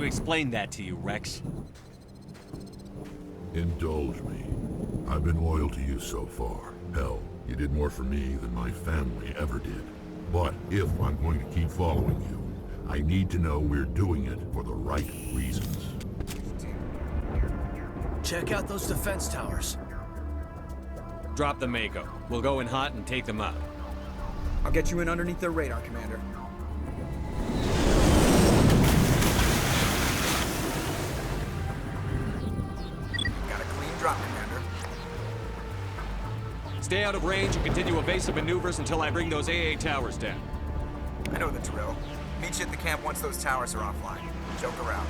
explain that to you, Rex. Indulge me. I've been loyal to you so far. Hell, you did more for me than my family ever did. But if I'm going to keep following you, I need to know we're doing it for the right reasons. Check out those defense towers. Drop the Mako. We'll go in hot and take them out. I'll get you in underneath their radar, Commander. Got a clean drop, Commander. Stay out of range and continue evasive maneuvers until I bring those AA towers down. I know the drill. Meet you at the camp once those towers are offline. Joke around.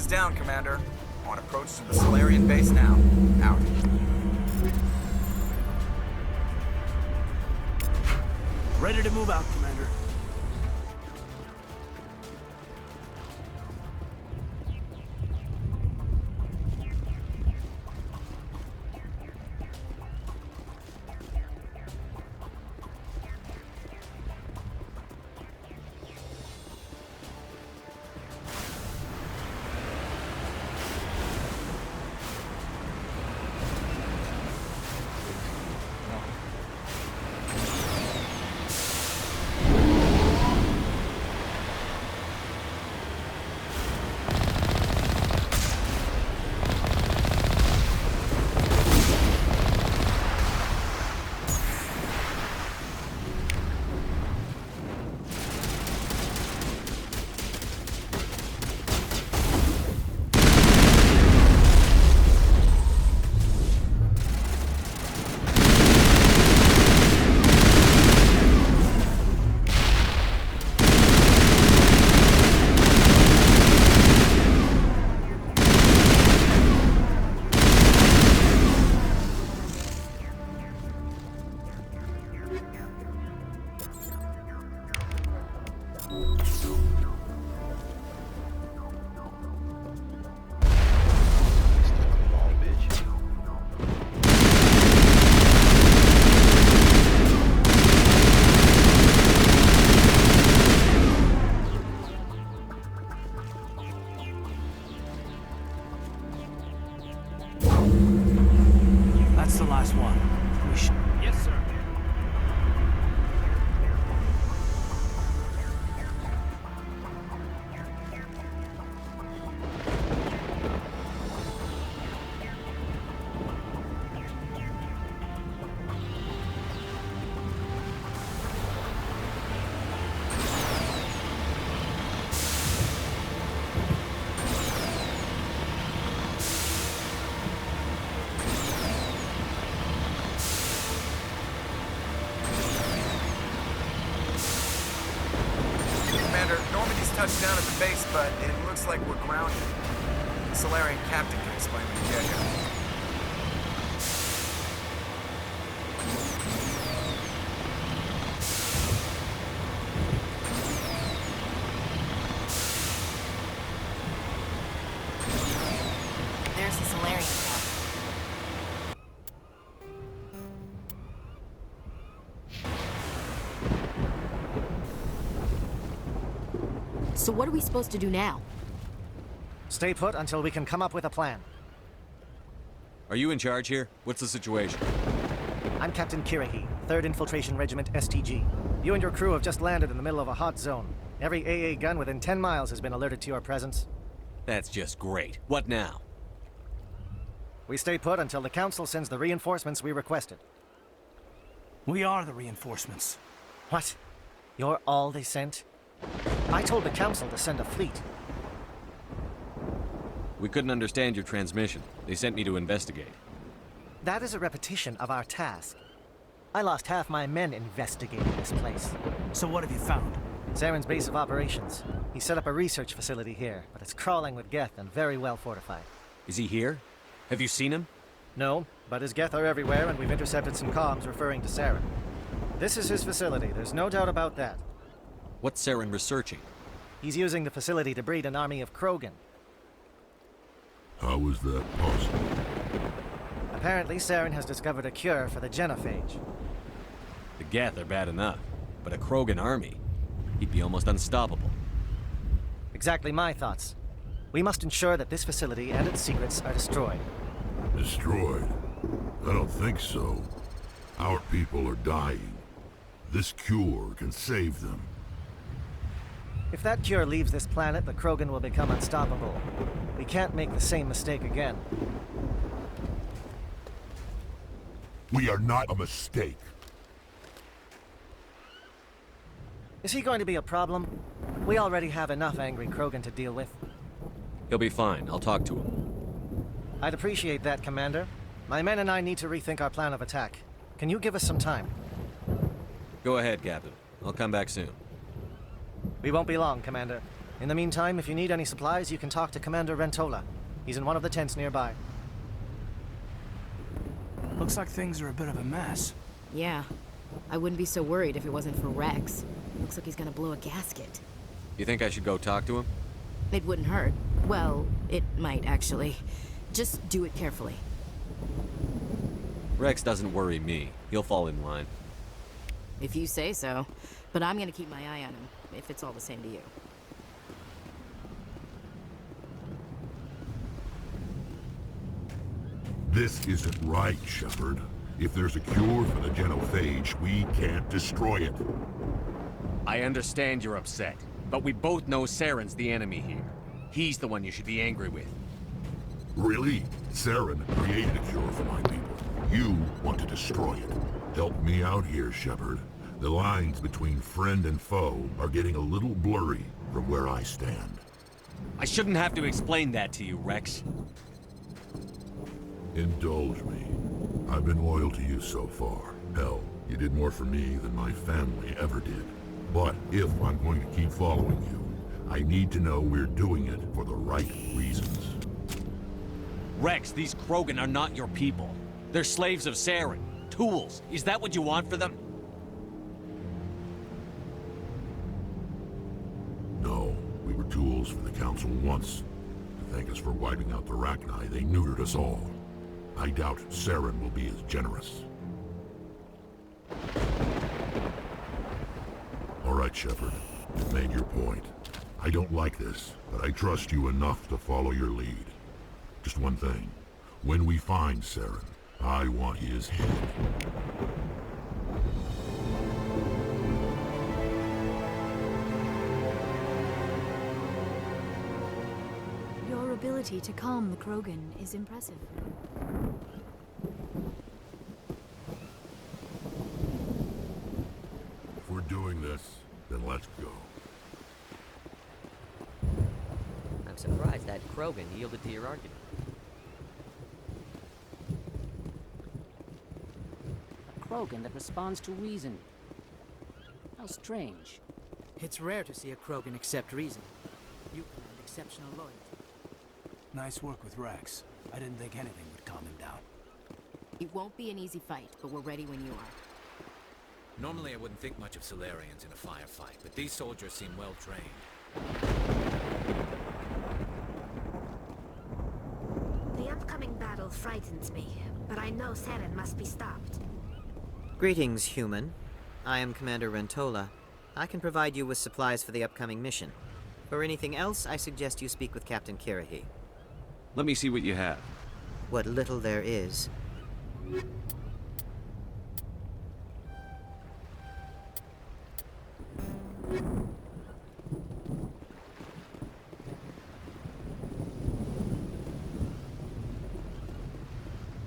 down, Commander. On approach to the Solarian base now. Out. Ready to move out, Commander. That's the last one. We should... Yes, sir. Commander, Normandy's touched down at the base, but it looks like we're grounded. The Solarian captain can explain when we get here. There's the Solarian cap. So what are we supposed to do now? Stay put until we can come up with a plan. Are you in charge here? What's the situation? I'm Captain Kirahi, 3rd Infiltration Regiment STG. You and your crew have just landed in the middle of a hot zone. Every AA gun within 10 miles has been alerted to your presence. That's just great. What now? We stay put until the Council sends the reinforcements we requested. We are the reinforcements. What? You're all they sent? I told the Council to send a fleet. We couldn't understand your transmission. They sent me to investigate. That is a repetition of our task. I lost half my men investigating this place. So what have you found? Saren's base of operations. He set up a research facility here, but it's crawling with Geth and very well fortified. Is he here? Have you seen him? No, but his Geth are everywhere, and we've intercepted some comms referring to Saren. This is his facility, there's no doubt about that. What's Saren researching? He's using the facility to breed an army of Krogan. How is that possible? Apparently, Saren has discovered a cure for the genophage. The Geth are bad enough, but a Krogan army? He'd be almost unstoppable. Exactly my thoughts. We must ensure that this facility and its secrets are destroyed. Destroyed? I don't think so. Our people are dying. This cure can save them. If that cure leaves this planet, the Krogan will become unstoppable. We can't make the same mistake again. We are not a mistake. Is he going to be a problem? We already have enough angry Krogan to deal with. He'll be fine. I'll talk to him. I'd appreciate that, Commander. My men and I need to rethink our plan of attack. Can you give us some time? Go ahead, Captain. I'll come back soon. We won't be long, Commander. In the meantime, if you need any supplies, you can talk to Commander Rentola. He's in one of the tents nearby. Looks like things are a bit of a mess. Yeah. I wouldn't be so worried if it wasn't for Rex. Looks like he's gonna blow a gasket. You think I should go talk to him? It wouldn't hurt. Well, it might, actually. Just do it carefully. Rex doesn't worry me. He'll fall in line. If you say so. But I'm gonna keep my eye on him, if it's all the same to you. This isn't right, Shepard. If there's a cure for the genophage, we can't destroy it. I understand you're upset, but we both know Saren's the enemy here. He's the one you should be angry with. Really? Saren created a cure for my people. You want to destroy it. Help me out here, Shepard. The lines between friend and foe are getting a little blurry from where I stand. I shouldn't have to explain that to you, Rex. Indulge me. I've been loyal to you so far. Hell, you did more for me than my family ever did. But if I'm going to keep following you, I need to know we're doing it for the right reasons. Rex, these Krogan are not your people. They're slaves of Saren. Tools. Is that what you want for them? No, we were tools for the Council once. To thank us for wiping out the Rachni, they neutered us all. I doubt Saren will be as generous. All right, Shepard. You've made your point. I don't like this, but I trust you enough to follow your lead. Just one thing. When we find Saren, I want his head. Your ability to calm the Krogan is impressive. If we're doing this, then let's go. I'm surprised that Krogan yielded to your argument. A Krogan that responds to reason. How strange. It's rare to see a Krogan accept reason. You command exceptional loyalty. Nice work with Rex. I didn't think anything would calm him down. It won't be an easy fight, but we're ready when you are. Normally I wouldn't think much of Solarians in a firefight, but these soldiers seem well trained. The upcoming battle frightens me, but I know Saren must be stopped. Greetings, human. I am Commander Rentola. I can provide you with supplies for the upcoming mission. For anything else, I suggest you speak with Captain Kirrahe. Let me see what you have. What little there is.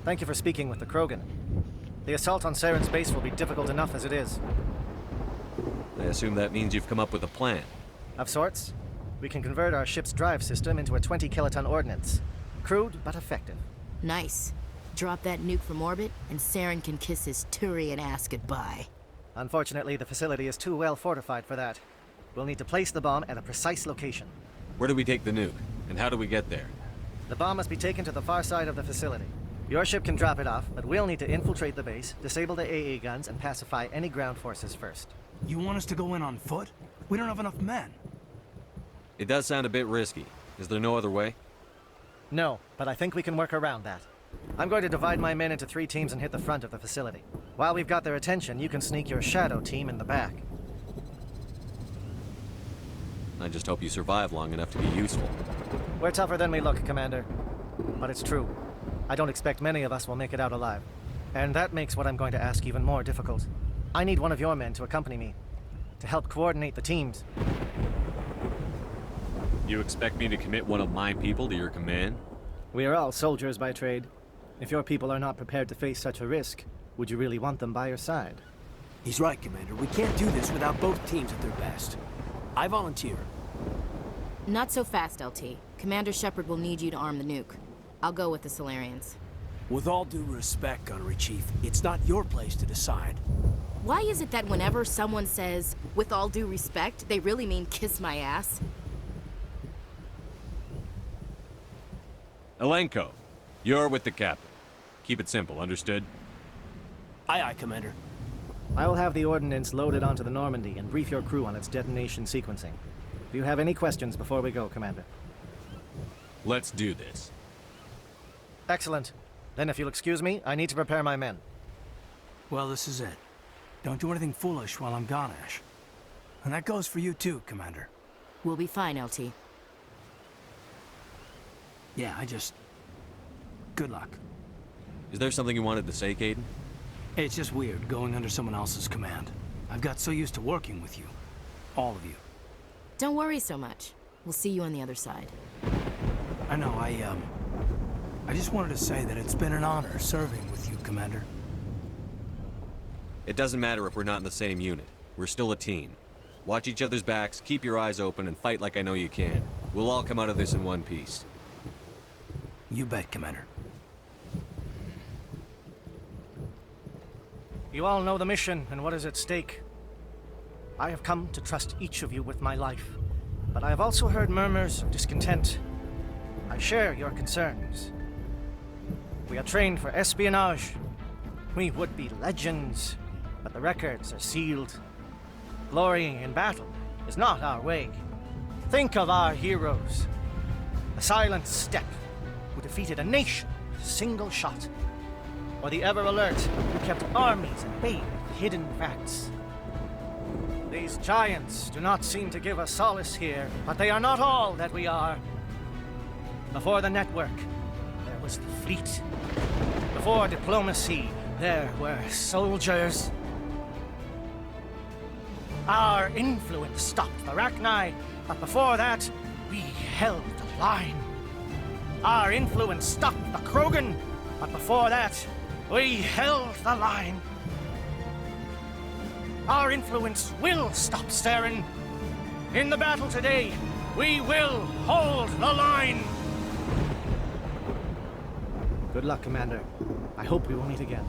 Thank you for speaking with the Krogan. The assault on Saren's base will be difficult enough as it is. I assume that means you've come up with a plan. Of sorts. We can convert our ship's drive system into a 20-kiloton ordnance. Crude, but effective. Nice. Drop that nuke from orbit, and Saren can kiss his Turian ass goodbye. Unfortunately, the facility is too well fortified for that. We'll need to place the bomb at a precise location. Where do we take the nuke? And how do we get there? The bomb must be taken to the far side of the facility. Your ship can drop it off, but we'll need to infiltrate the base, disable the AA guns, and pacify any ground forces first. You want us to go in on foot? We don't have enough men. It does sound a bit risky. Is there no other way? No, but I think we can work around that. I'm going to divide my men into 3 teams and hit the front of the facility. While we've got their attention, you can sneak your shadow team in the back. I just hope you survive long enough to be useful. We're tougher than we look, Commander. But it's true. I don't expect many of us will make it out alive. And that makes what I'm going to ask even more difficult. I need one of your men to accompany me, to help coordinate the teams. You expect me to commit one of my people to your command? We are all soldiers by trade. If your people are not prepared to face such a risk, would you really want them by your side? He's right, Commander. We can't do this without both teams at their best. I volunteer. Not so fast, LT. Commander Shepard will need you to arm the nuke. I'll go with the Solarians. With all due respect, Gunnery Chief, it's not your place to decide. Why is it that whenever someone says, with all due respect, they really mean kiss my ass? Elenko, you're with the captain. Keep it simple, understood? Aye, aye, Commander. I will have the ordnance loaded onto the Normandy and brief your crew on its detonation sequencing. Do you have any questions before we go, Commander? Let's do this. Excellent. Then if you'll excuse me, I need to prepare my men. Well, this is it. Don't do anything foolish while I'm gone, Ash. And that goes for you too, Commander. We'll be fine, LT. Yeah, good luck. Is there something you wanted to say, Caden? It's just weird going under someone else's command. I've got so used to working with you. All of you. Don't worry so much. We'll see you on the other side. I know, I just wanted to say that it's been an honor serving with you, Commander. It doesn't matter if we're not in the same unit. We're still a team. Watch each other's backs, keep your eyes open, and fight like I know you can. We'll all come out of this in one piece. You bet, Commander. You all know the mission and what is at stake. I have come to trust each of you with my life, but I have also heard murmurs of discontent. I share your concerns. We are trained for espionage. We would be legends, but the records are sealed. Glorying in battle is not our way. Think of our heroes. The Silent Step, who defeated a nation with a single shot. Or the Ever Alert, who kept armies at bay with hidden facts. These giants do not seem to give us solace here, but they are not all that we are. Before the network, there was the fleet. Before diplomacy, there were soldiers. Our influence stopped the Rachni, but before that, we held the line. Our influence stopped the Krogan, but before that, we held the line. Our influence will stop Saren. In the battle today, we will hold the line. Good luck, Commander. I hope we will meet again.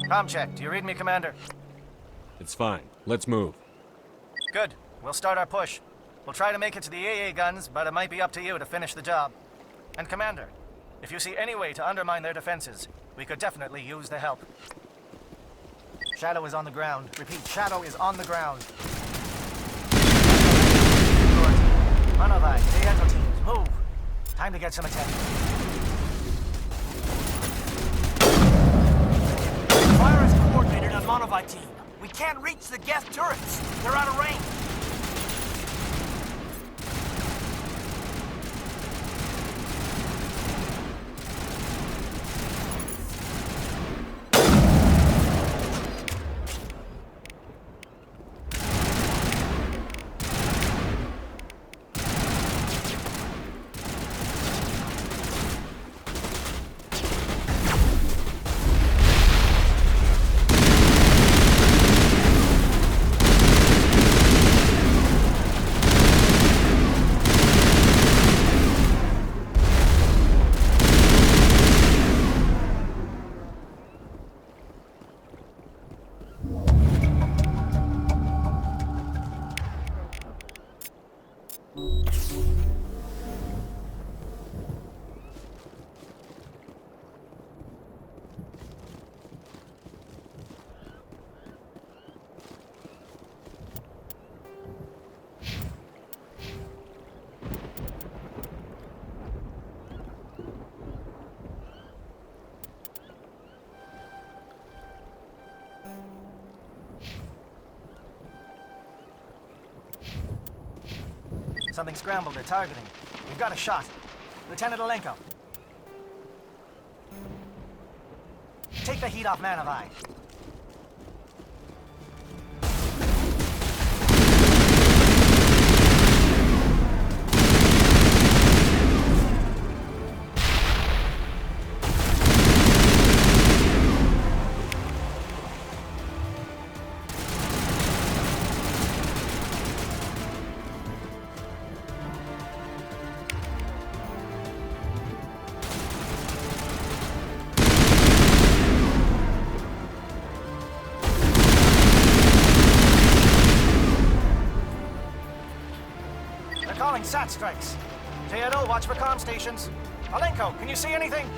Com check. Do you read me, Commander? It's fine. Let's move. Good. We'll start our push. We'll try to make it to the AA guns, but it might be up to you to finish the job. And Commander, if you see any way to undermine their defenses, we could definitely use the help. Shadow is on the ground. Repeat, Shadow is on the ground. Manovai, Teatro teams, move. Time to get some attention. Fire is coordinated on Monovite team. We can't reach the Geth turrets. They're out of range. Something scrambled. They're targeting. We've got a shot. Lieutenant Elenko. Take the heat off Manovai. calling SAT strikes. Teodo, watch for comm stations. Alenko, can you see anything?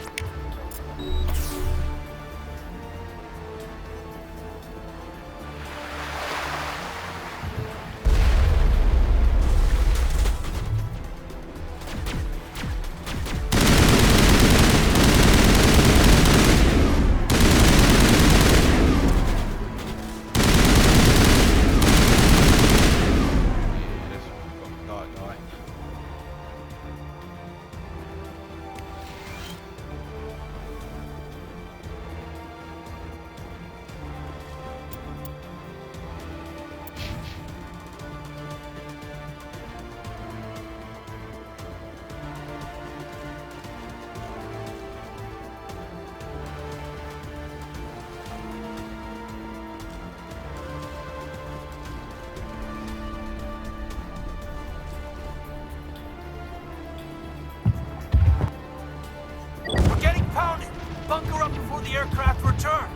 We're getting pounded! Bunker up before the aircraft return!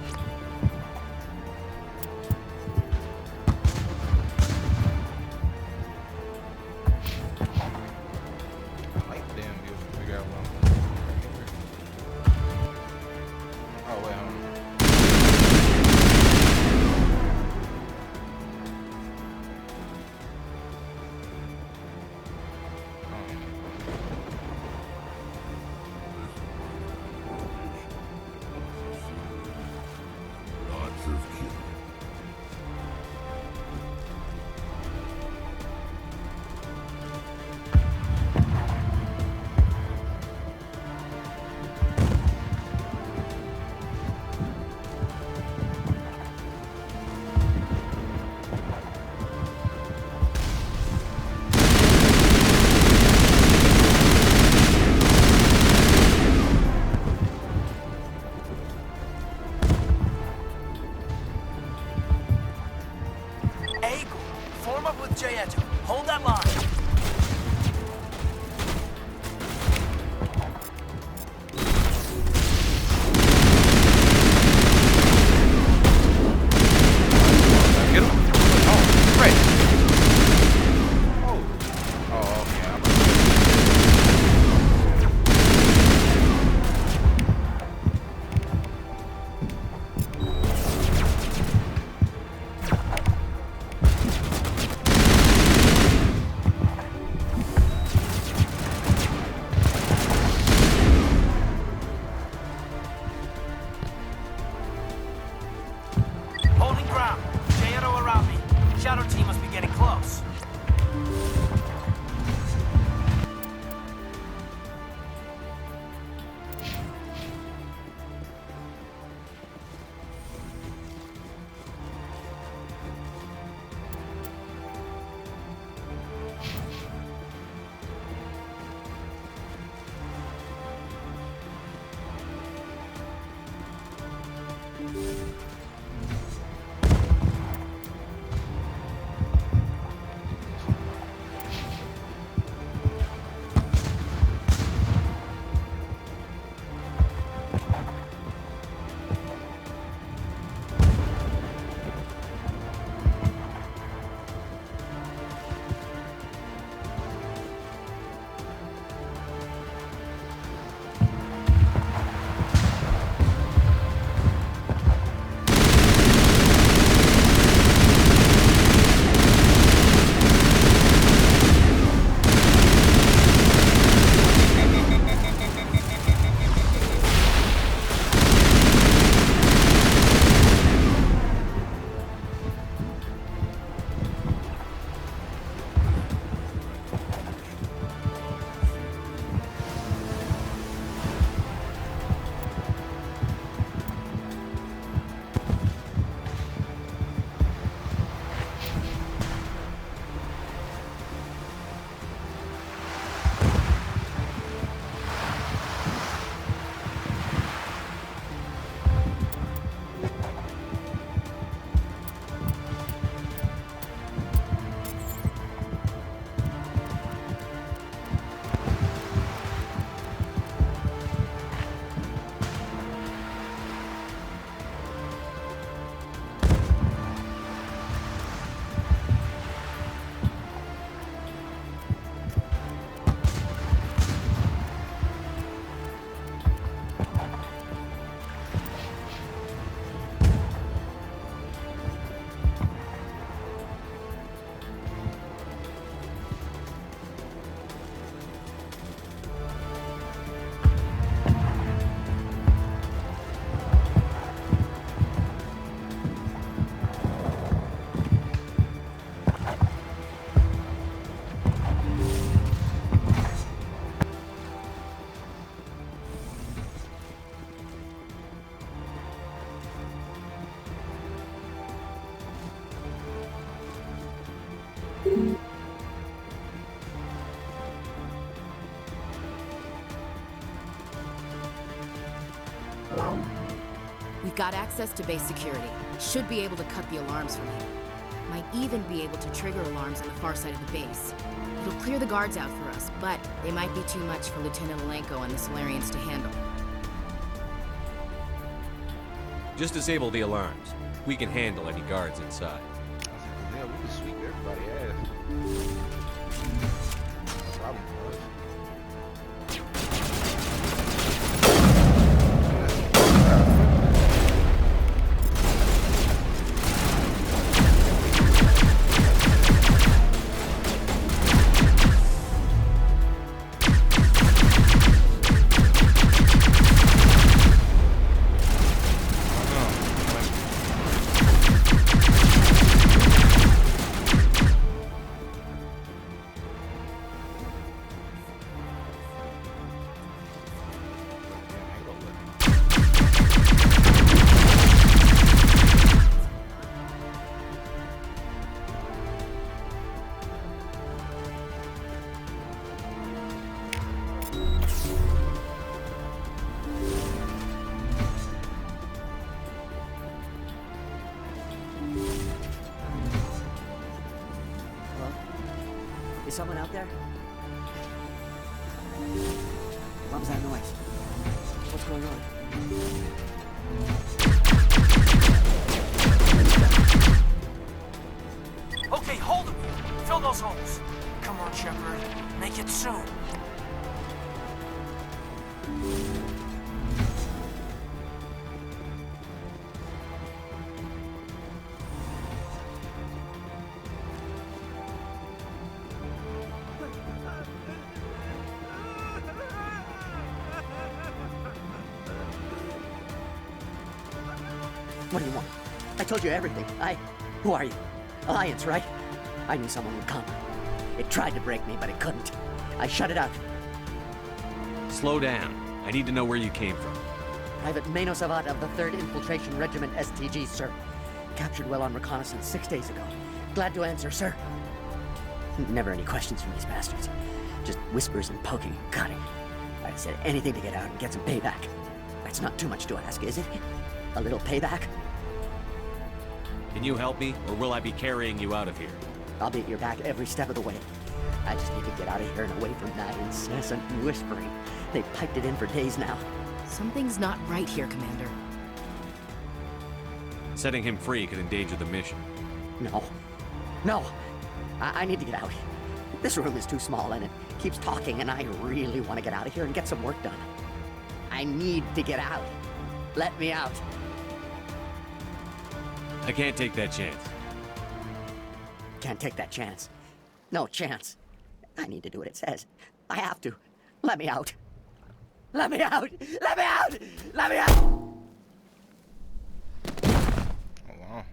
Lots of killing. Eagle, form up with Jaeto. Hold that line. Get him? Oh, great. Oh, okay. Holding ground. Jaeto around me. Shadow team must be getting close. We've got access to base security. Should be able to cut the alarms from here. Might even be able to trigger alarms on the far side of the base. It'll clear the guards out for us, but they might be too much for Lieutenant Alenko and the Solarians to handle. Just disable the alarms. We can handle any guards inside. Yeah, we can sweep everybody ass. Problem was. Is someone out there? What was that noise? What's going on? Okay, hold him. Fill those holes. Come on, Shepard. Make it soon. What do you want? I told you everything. Who are you? Alliance, right? I knew someone would come. It tried to break me, but it couldn't. I shut it out. Slow down. I need to know where you came from. Private Mano Savat of the 3rd Infiltration Regiment STG, sir. Captured well on reconnaissance 6 days ago. Glad to answer, sir. Never any questions from these bastards. Just whispers and poking and cutting. I said anything to get out and get some payback. That's not too much to ask, is it? A little payback? Can you help me, or will I be carrying you out of here? I'll be at your back every step of the way. I just need to get out of here and away from that incessant whispering. They've piped it in for days now. Something's not right here, Commander. Setting him free could endanger the mission. No. No! I need to get out. This room is too small and it keeps talking, and I really want to get out of here and get some work done. I need to get out. Let me out. I can't take that chance. Can't take that chance. No chance. I need to do what it says. I have to. Let me out. Let me out! Let me out! Let me out! Hold on.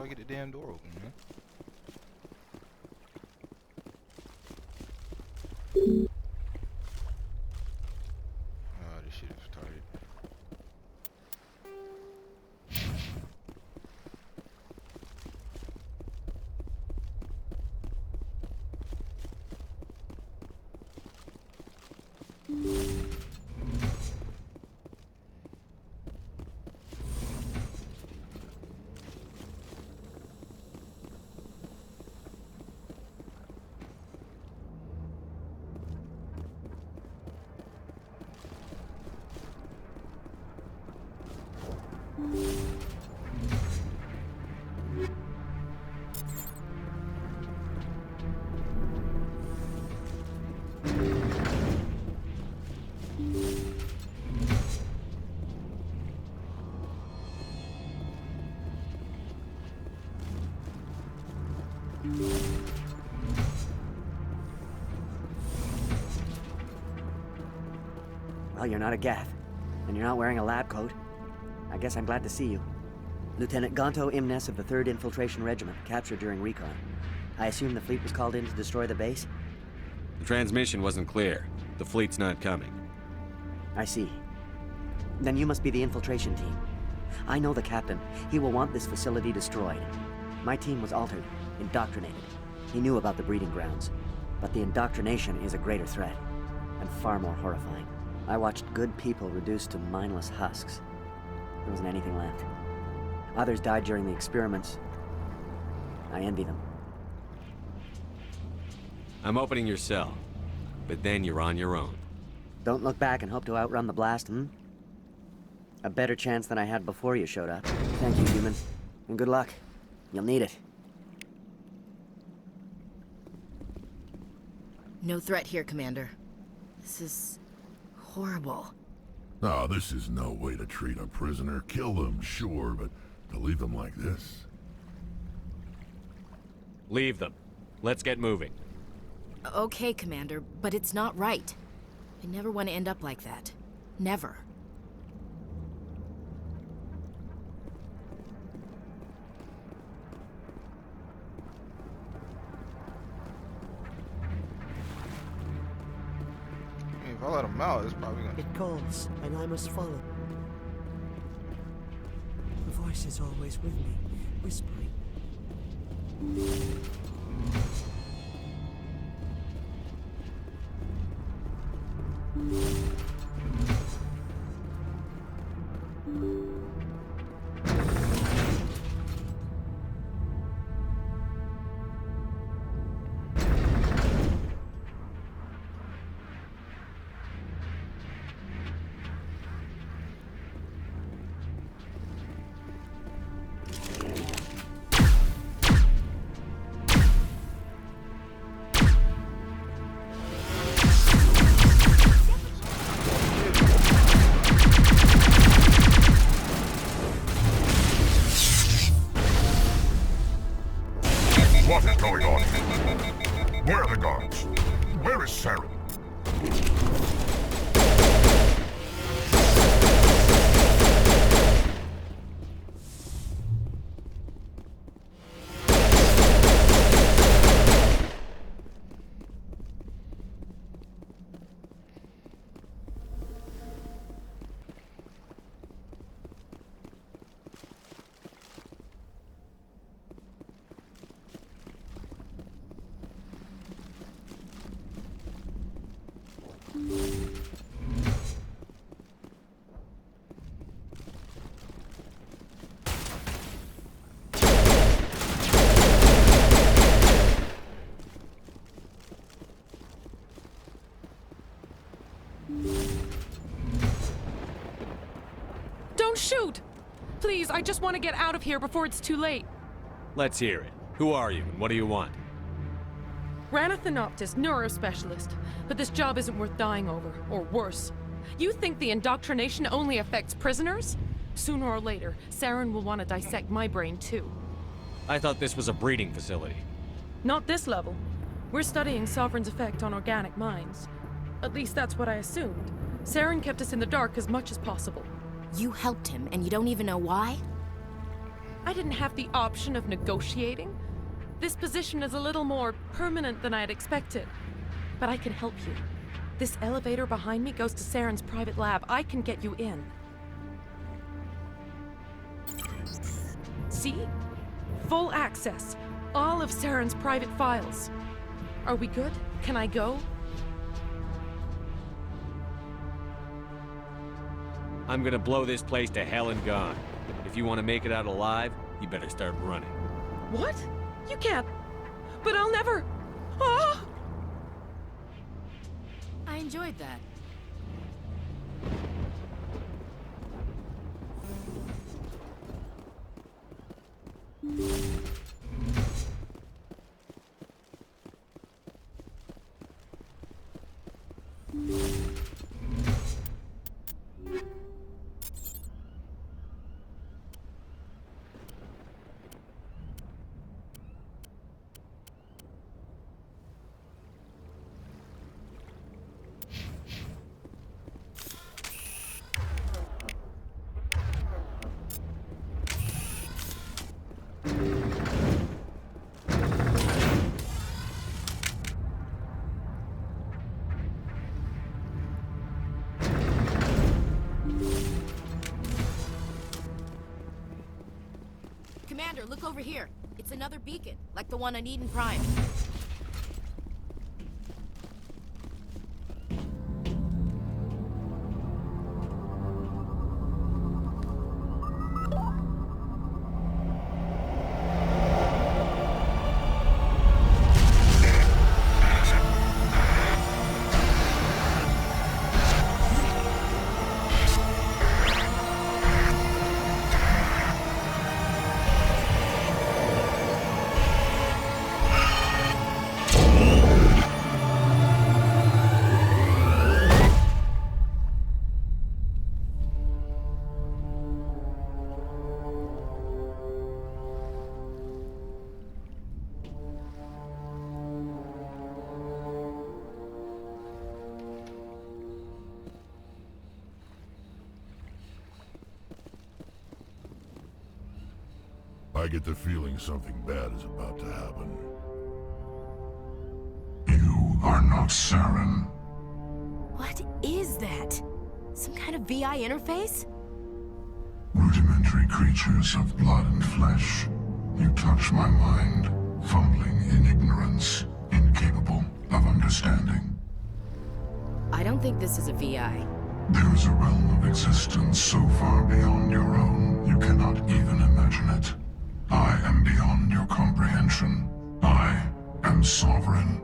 I get the damn door open, man? Oh, this shit is retarded. Well, you're not a Gath, and you're not wearing a lab coat. I guess I'm glad to see you. Lieutenant Gonto Imnes of the 3rd Infiltration Regiment, captured during recon. I assume the fleet was called in to destroy the base? The transmission wasn't clear. The fleet's not coming. I see. Then you must be the infiltration team. I know the captain. He will want this facility destroyed. My team was altered, indoctrinated. He knew about the breeding grounds. But the indoctrination is a greater threat, and far more horrifying. I watched good people reduced to mindless husks. There wasn't anything left. Others died during the experiments. I envy them. I'm opening your cell, but then you're on your own. Don't look back and hope to outrun the blast, hmm? A better chance than I had before you showed up. Thank you, human. And good luck. You'll need it. No threat here, Commander. This is horrible. Ah, this is no way to treat a prisoner. Kill them, sure, but to leave them like this? Leave them. Let's get moving. Okay, Commander, but it's not right. I never want to end up like that. Never. If I let him out, it's probably gonna... It calls, and I must follow. The voice is always with me, whispering. What is going on? Where are the guards? Where is Saren? Don't shoot! Please, I just want to get out of here before it's too late. Let's hear it. Who are you, and what do you want? Rana Thanoptis, neurospecialist. But this job isn't worth dying over, or worse. You think the indoctrination only affects prisoners? Sooner or later, Saren will want to dissect my brain too. I thought this was a breeding facility. Not this level. We're studying Sovereign's effect on organic minds. At least that's what I assumed. Saren kept us in the dark as much as possible. You helped him, and you don't even know why? I didn't have the option of negotiating. This position is a little more permanent than I had expected. But I can help you. This elevator behind me goes to Saren's private lab. I can get you in. See? Full access. All of Saren's private files. Are we good? Can I go? I'm gonna blow this place to hell and gone. If you want to make it out alive, you better start running. What? You can't. But I'll never. Ah! I enjoyed that. Commander, look over here. It's another beacon, like the one on Eden Prime. I get the feeling something bad is about to happen. You are not Saren. What is that? Some kind of VI interface? Rudimentary creatures of blood and flesh. You touch my mind, fumbling in ignorance, incapable of understanding. I don't think this is a VI. There is a realm of existence so far beyond your own, you cannot even imagine it. I am beyond your comprehension. I am Sovereign.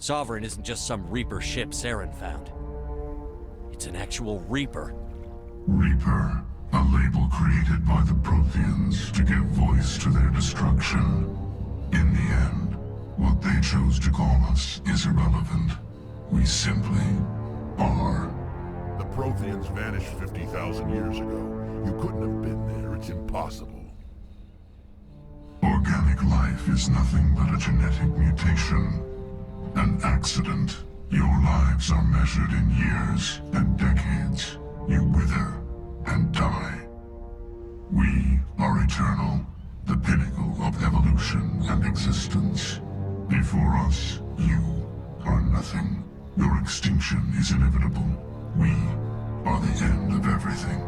Sovereign isn't just some Reaper ship Saren found. It's an actual Reaper. Reaper, a label created by the Protheans to give voice to their destruction. In the end, what they chose to call us is irrelevant. We simply are. The Protheans vanished 50,000 years ago. You couldn't have been there. It's impossible. Organic life is nothing but a genetic mutation. An accident. Your lives are measured in years and decades. You wither and die. We are eternal, the pinnacle of evolution and existence. Before us, you are nothing. Your extinction is inevitable. We are the end of everything.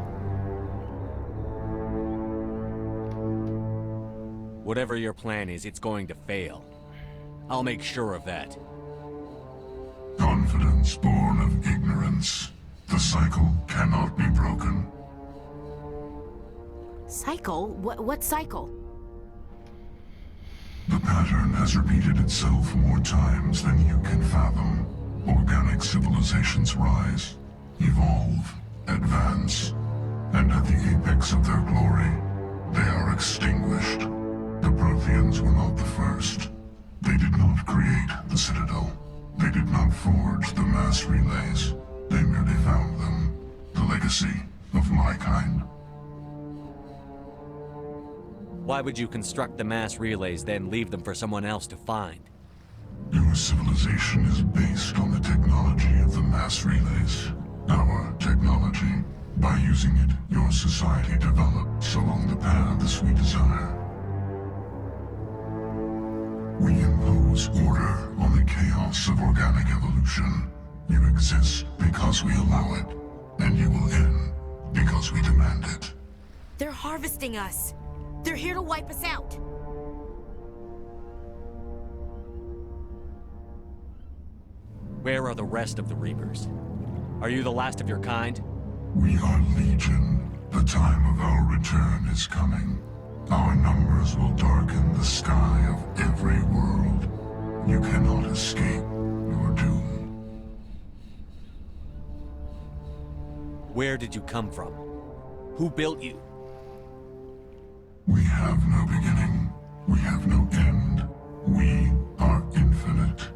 Whatever your plan is, it's going to fail. I'll make sure of that. Confidence born of ignorance. The cycle cannot be broken. Cycle? What cycle? The pattern has repeated itself more times than you can fathom. Organic civilizations rise, evolve, advance, and at the apex of their glory, they are extinguished. The Protheans were not the first. They did not create the Citadel. They did not forge the mass relays. They merely found them. The legacy of my kind. Why would you construct the mass relays, then leave them for someone else to find? Your civilization is based on the technology of the mass relays. Our technology By using it, your society develops along the paths we desire. We impose order on the chaos of organic evolution. You exist because we allow it, and you will end because we demand it. They're harvesting us. They're here to wipe us out. Where are the rest of the Reapers? Are you the last of your kind? We are Legion. The time of our return is coming. Our numbers will darken the sky of every world. You cannot escape your doom. Where did you come from? Who built you? We have no beginning. We have no end. We are infinite.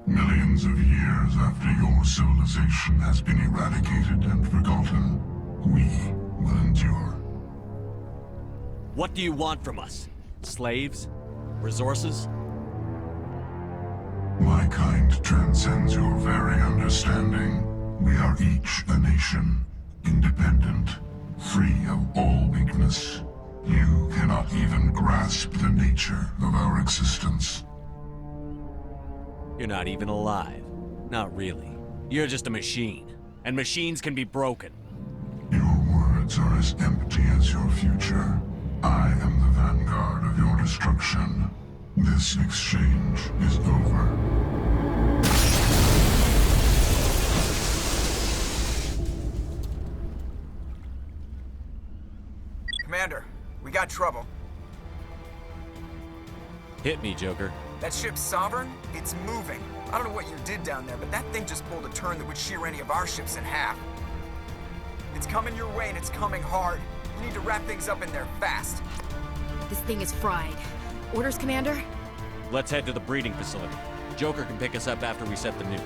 Millions of years after your civilization has been eradicated and forgotten, we will endure. What do you want from us? Slaves? Resources? My kind transcends your very understanding. We are each a nation, independent, free of all weakness. You cannot even grasp the nature of our existence. You're not even alive. Not really. You're just a machine. And machines can be broken. Your words are as empty as your future. I am the vanguard of your destruction. This exchange is over. Commander, we got trouble. Hit me, Joker. That ship's Sovereign? It's moving. I don't know what you did down there, but that thing just pulled a turn that would shear any of our ships in half. It's coming your way and it's coming hard. You need to wrap things up in there fast. This thing is fried. Orders, Commander? Let's head to the breeding facility. Joker can pick us up after we set the nuke.